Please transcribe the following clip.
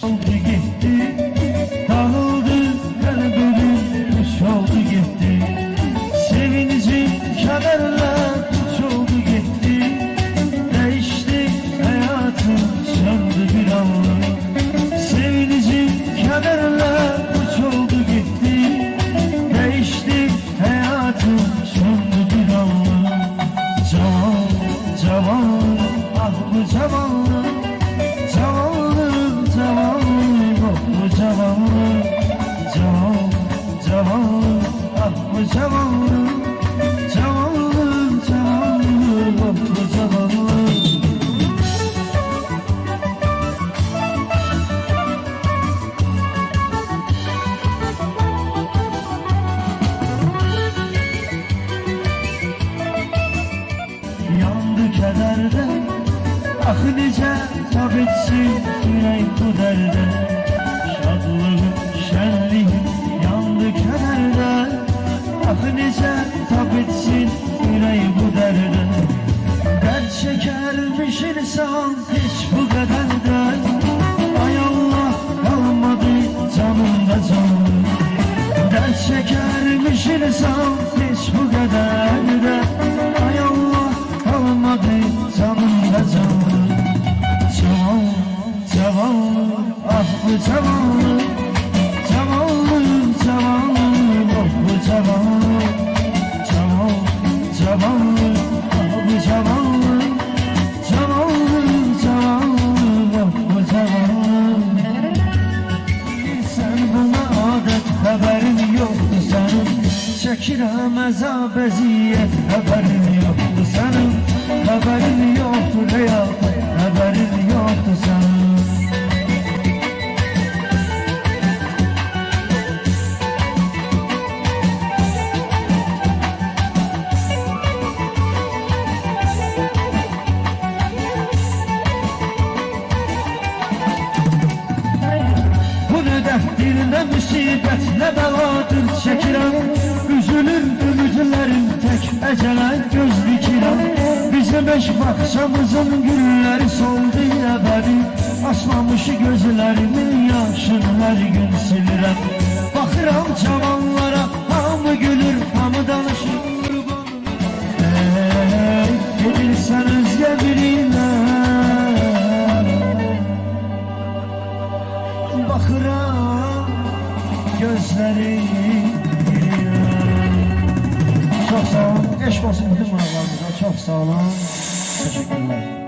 oldu gitti, dağıldı kalbimin, kuş oldu gitti. Sevincim kederle kuş oldu gitti, değişti hayatım, söndü bir anlık. Sevincim kederle kuş oldu gitti, değişti hayatım, söndü bir anlık. Cavan, cavan, ah bu cavanlık, cavanlık, cavanlık, oh bu cavanlık. Cavan, cavanlık, ah bu cavanlık, cavanlık, cavanlık, oh bu cavanlık. Yandı kederde, ah nice tab etsin yürek bu derde. Şadlığım, şenliğim yandı kederde, ah nice tab etsin yürek bu derde. Dert çekermiş insan hiç bu kadar da, ay Allah kalmadı canımda canım. Dert çekermiş insan hiç bu kadar da, ay Allah kalmadı canımda canım. Cavan, cavan, ah bu cavanlık, cavanlık, cavanlık, oh bu cavanlık. Cavan, cavanlık, ah bu cavanlık, cavanlık, cavanlık, oh bu cavanlık. Sen buna adet haberin yoktu senin, çekirəm əzab əziyyət haberin yoktu senin. Haberin yoktu real, haberin yoktu senin. Bu ne derttir, ne musibet, ne beladır çekirəm. Üzülür ümidlərim tek əcələ göz dikirəm. Bizim beş baxçamızın gülləri soldu əbədi, açmamış gözlərimin yaşını hər gün silirəm. Baxıram cavanlara, hamı gülür, hamı danışır. Gedirsən özgə birinə, baxıram gözlərim. Çok sağ olun, eşk olsun bütün mağazalarımıza, çok sağ olun, teşekkürler.